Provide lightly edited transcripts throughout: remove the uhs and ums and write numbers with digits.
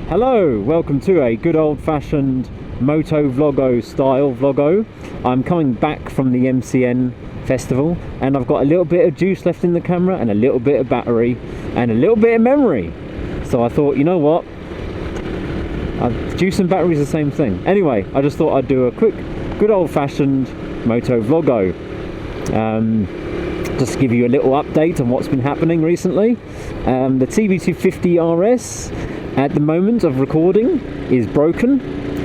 Hello, welcome to a good old-fashioned moto vlogo style vlogo. I'm coming back from the MCN festival and I've got a little bit of juice left in the camera and a little bit of battery and a little bit of memory. So I thought, you know what, juice and battery is the same thing. Anyway, I just thought I'd do a quick good old-fashioned moto vlogo. Just to give you a little update on what's been happening recently. The CB250RS at the moment of recording is broken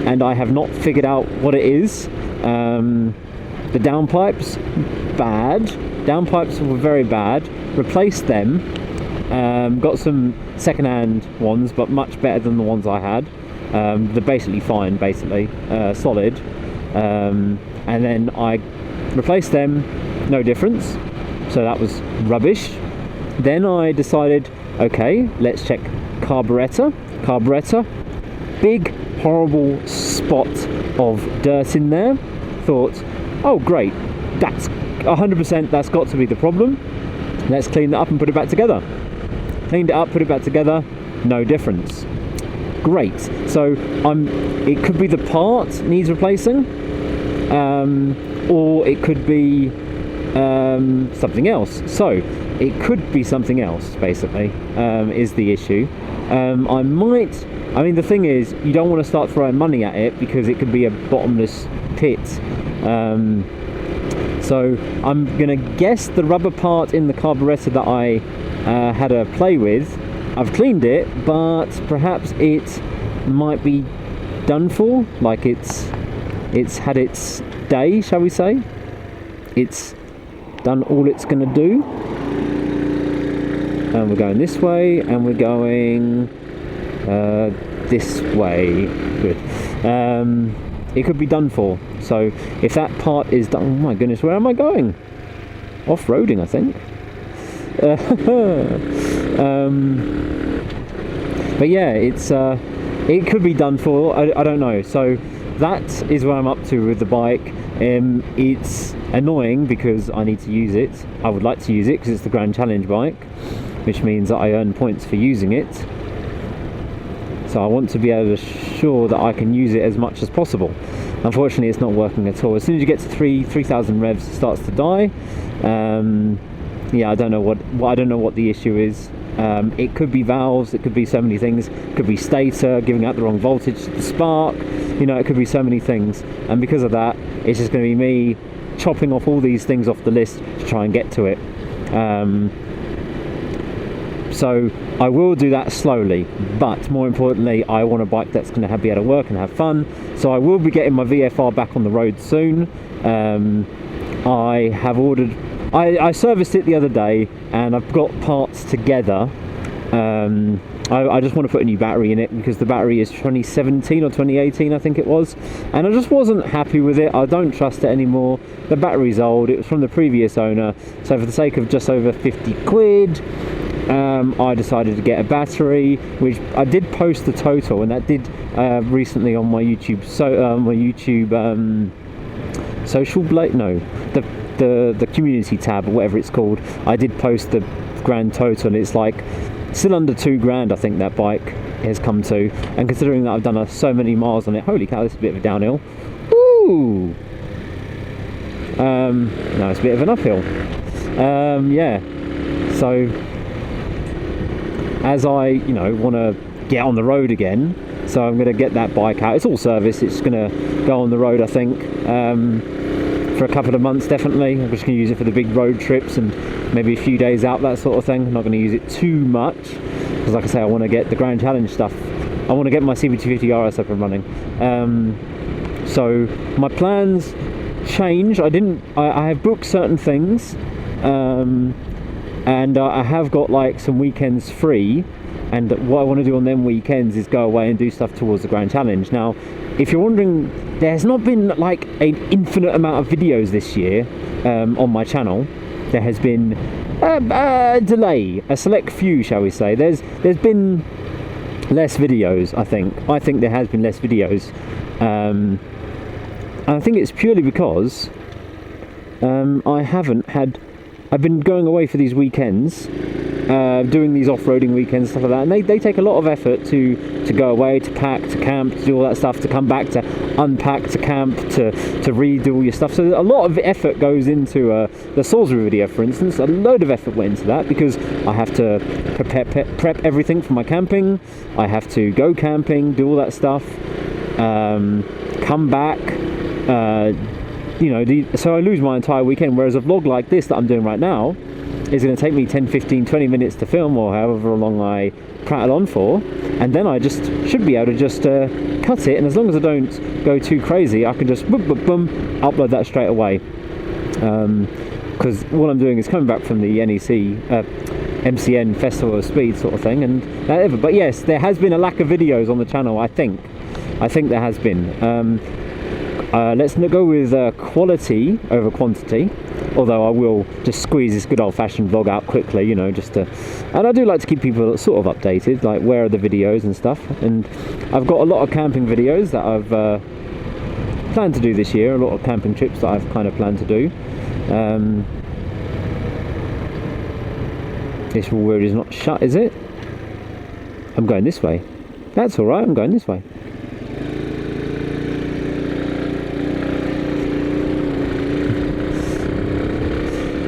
and I have not figured out what it is. The downpipes, bad. Downpipes were very bad. Replaced them. Got some second-hand ones, but much better than the ones I had. They're basically fine, solid. And then I replaced them, no difference. So that was rubbish. Then I decided, okay, let's check carburetor. Big horrible spot of dirt in there. Thought, oh great, that's 100%, that's got to be the problem. Let's clean that up and put it back together. Cleaned it up, put it back together, no difference. Great. So it could be the part needs replacing, or it could be something else. So it could be something else, basically, is the issue. I mean, the thing is, you don't want to start throwing money at it because it could be a bottomless pit. So I'm gonna guess the rubber part in the carburetor that I had a play with, I've cleaned it, but perhaps it might be done for. Like it's had its day, shall we say. It's done all it's gonna do. And we're going this way, and we're going this way. Good. It could be done for. So if that part is done, oh my goodness, where am I going? Off-roading, I think. But yeah, it could be done for. I don't know. So that is where I'm up to with the bike. It's annoying because I need to use it. I would like to use it because it's the Grand Challenge bike, which means that I earn points for using it. So I want to be able to ensure that I can use it as much as possible. Unfortunately, it's not working at all. As soon as you get to 3,000 revs, it starts to die. Yeah, I don't know what the issue is. It could be valves, it could be so many things. It could be stator giving out the wrong voltage to the spark. You know, it could be so many things. And because of that, it's just going to be me chopping off all these things off the list to try and get to it. So I will do that slowly, but more importantly, I want a bike that's going to be able to work and have fun. So I will be getting my VFR back on the road soon. I have ordered, I serviced it the other day and I've got parts together. I just want to put a new battery in it because the battery is 2017 or 2018, I think it was, and I just wasn't happy with it. I don't trust it anymore. The battery's old, it was from the previous owner, so for the sake of just over 50 quid, I decided to get a battery, which I did post the total, and that did recently on my YouTube, social blade, no, the community tab or whatever it's called. I did post the grand total and it's like still under £2,000 I think that bike has come to, and considering that I've done so many miles on it, holy cow, this is a bit of a downhill. Ooh. No, it's a bit of an uphill. Yeah, so as I want to get on the road again, so I'm going to get that bike out. It's all serviced, it's going to go on the road I think for a couple of months definitely. I'm just going to use it for the big road trips and maybe a few days out, that sort of thing. I'm not going to use it too much because, like I say, I want to get the Grand Challenge stuff. I want to get my CB250RS up and running. So my plans change. I have booked certain things, and I have got like some weekends free, and what I want to do on them weekends is go away and do stuff towards the Grand Challenge. Now, if you're wondering, there's not been like an infinite amount of videos this year on my channel. There has been a delay, a select few, shall we say. There's been less videos, I think there has been less videos, and I think it's purely because I've been going away for these weekends doing these off-roading weekends, stuff like that, and they take a lot of effort to go away, to pack, to camp, to do all that stuff, to come back, to unpack, to camp, to redo all your stuff. So a lot of effort goes into the Salisbury video, for instance. A load of effort went into that because I have to prep everything for my camping. I have to go camping, do all that stuff, come back, you know, so I lose my entire weekend. Whereas a vlog like this that I'm doing right now is going to take me 10, 15, 20 minutes to film, or however long I prattle on for, and then I just should be able to just cut it, and as long as I don't go too crazy, I can just boom, boom, boom, upload that straight away. Because what I'm doing is coming back from the MCN Festival of Speed sort of thing, and whatever. But yes, there has been a lack of videos on the channel. I think there has been. Let's go with quality over quantity, although I will just squeeze this good old-fashioned vlog out quickly, you know, just to, and I do like to keep people sort of updated, like where are the videos and stuff. And I've got a lot of camping videos that I've planned to do this year, a lot of camping trips that I've kind of planned to do. This road is not shut, is it? I'm going this way. That's all right, I'm going this way.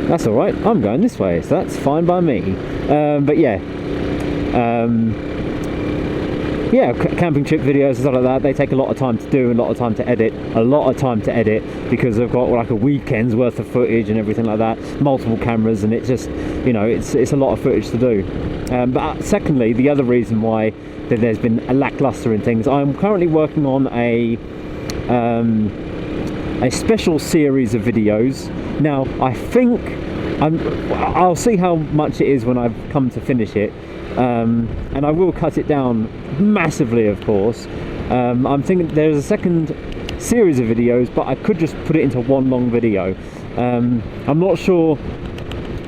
That's all right, I'm going this way, so that's fine by me. But yeah, camping trip videos and stuff like that, they take a lot of time to do, a lot of time to edit, because I've got like a weekend's worth of footage and everything like that, multiple cameras, and it's just, you know, it's a lot of footage to do. But secondly, the other reason why there's been a lackluster in things, I'm currently working on a special series of videos. Now, I think I'll see how much it is when I've come to finish it, and I will cut it down massively, of course. I'm thinking there's a second series of videos, but I could just put it into one long video. I'm not sure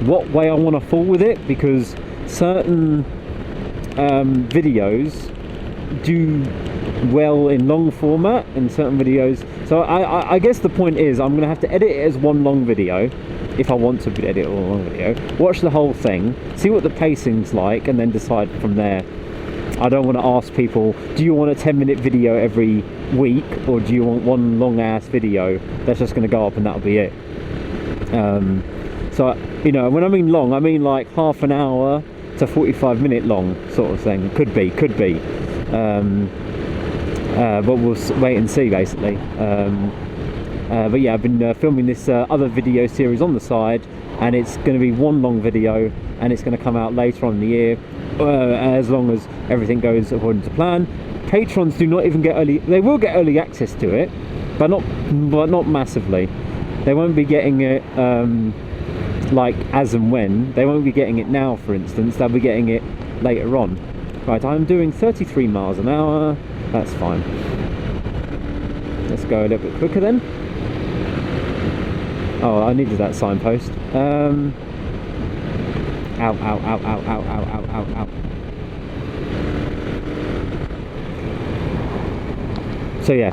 what way I want to fall with it, because certain videos do well in long format and certain videos, so I guess the point is I'm going to have to edit it as one long video if I want to edit a long video, watch the whole thing, see what the pacing's like, and then decide from there. I don't want to ask people, do you want a 10-minute video every week, or do you want one long ass video that's just going to go up and that'll be it? So, you know, when I mean long, I mean like half an hour to 45-minute long sort of thing. Could be. But we'll wait and see, basically. But yeah, I've been filming this other video series on the side, and it's going to be one long video, and it's going to come out later on in the year, as long as everything goes according to plan. Patrons do not even get early, they will get early access to it, but not massively. They won't be getting it like as and when. They won't be getting it now, for instance. They'll be getting it later on. Right, I'm doing 33 miles an hour. That's fine. Let's go a little bit quicker then. Oh, I needed that signpost. Ow, ow, ow, ow, ow, ow, ow, ow, ow. So yeah,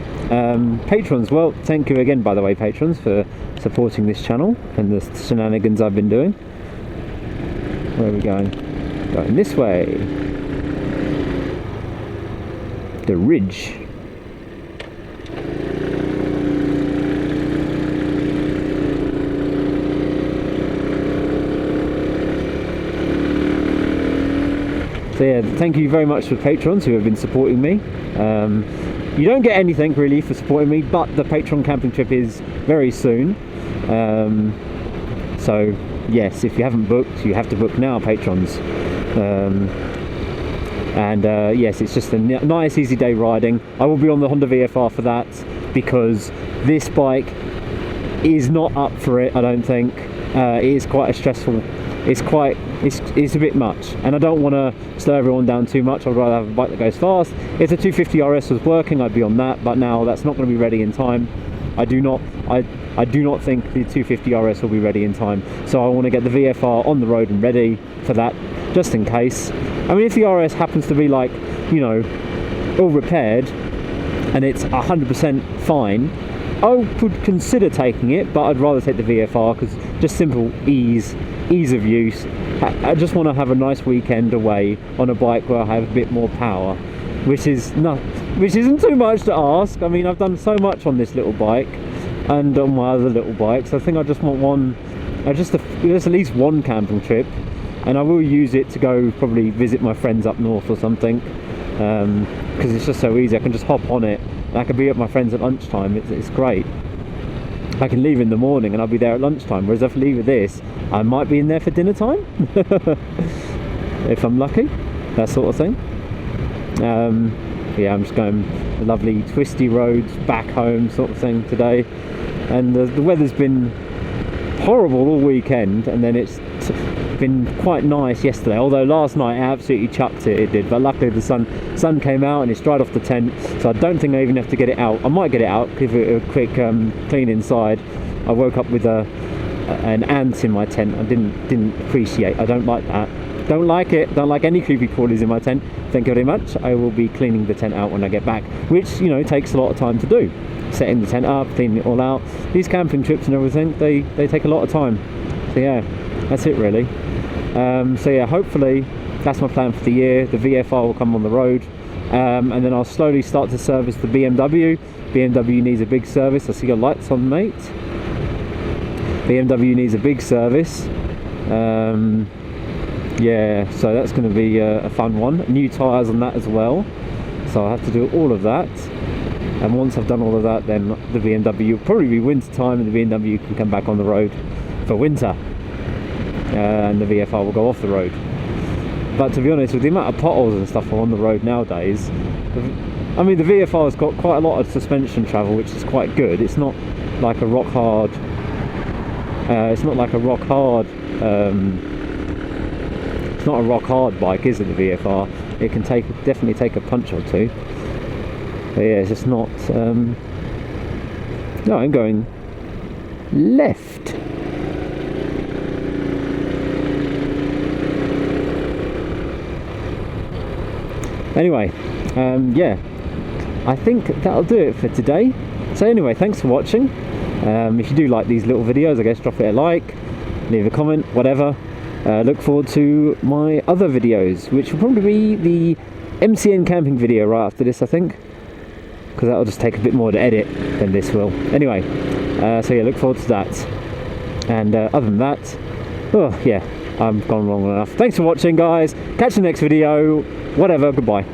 patrons, well, thank you again, by the way, patrons, for supporting this channel and the shenanigans I've been doing. Where are we going? Going this way. The ridge. So yeah, thank you very much for patrons who have been supporting me. You don't get anything really for supporting me, but the Patreon camping trip is very soon. So yes, if you haven't booked, you have to book now, patrons. Yes, it's just a nice easy day riding. I will be on the Honda VFR for that, because this bike is not up for it, I don't think. It is quite a stressful, it's a bit much, and I don't want to slow everyone down too much. I'd rather have a bike that goes fast. If the 250RS was working, I'd be on that, but now that's not going to be ready in time. I do not think the 250RS will be ready in time, so I want to get the VFR on the road and ready for that, just in case. I mean, if the RS happens to be, like, you know, all repaired and it's 100% fine, I would consider taking it, but I'd rather take the VFR, because just simple ease of use, I just want to have a nice weekend away on a bike where I have a bit more power, which isn't too much to ask. I mean, I've done so much on this little bike and on my other little bikes. I think I just want just at least one camping trip, and I will use it to go probably visit my friends up north or something, because it's just so easy. I can just hop on it and I can be at my friends at lunchtime. It's great. I can leave in the morning and I'll be there at lunchtime, whereas if I leave with this, I might be in there for dinner time if I'm lucky, that sort of thing. Yeah, I'm just going the lovely twisty roads back home sort of thing today, and the weather's been horrible all weekend, and then it's been quite nice yesterday, although last night I absolutely chucked it did, but luckily the sun came out and it's dried off the tent, so I don't think I even have to get it out. I might get it out, give it a quick clean inside. I woke up with an ant in my tent. I didn't appreciate. I don't like that. Don't like it. Don't like any creepy crawlies in my tent. Thank you very much. I will be cleaning the tent out when I get back, which, you know, takes a lot of time to do. Setting the tent up, cleaning it all out. These camping trips and everything, they take a lot of time. So yeah, that's it really. So yeah, hopefully that's my plan for the year. The VFR will come on the road, and then I'll slowly start to service the BMW. BMW needs a big service. I see your lights on, mate. BMW needs a big service. Yeah, so that's going to be a fun one. New tyres on that as well, so I'll have to do all of that. And once I've done all of that, then the BMW will probably be winter time, and the BMW can come back on the road for winter, and the VFR will go off the road. But to be honest, with the amount of potholes and stuff on the road nowadays, I mean, the VFR's got quite a lot of suspension travel, which is quite good. It's not like a rock hard. It's not a rock hard bike, is it? The VFR. It can definitely take a punch or two. But yeah, it's just not. No, I'm going left. Anyway, yeah, I think that'll do it for today. So anyway, thanks for watching. If you do like these little videos, I guess drop it a like, leave a comment, whatever. Look forward to my other videos, which will probably be the MCN camping video right after this, I think, because that'll just take a bit more to edit than this will. Anyway, so yeah, look forward to that. And other than that, oh yeah, I've gone long enough. Thanks for watching, guys. Catch you next video. Whatever, goodbye.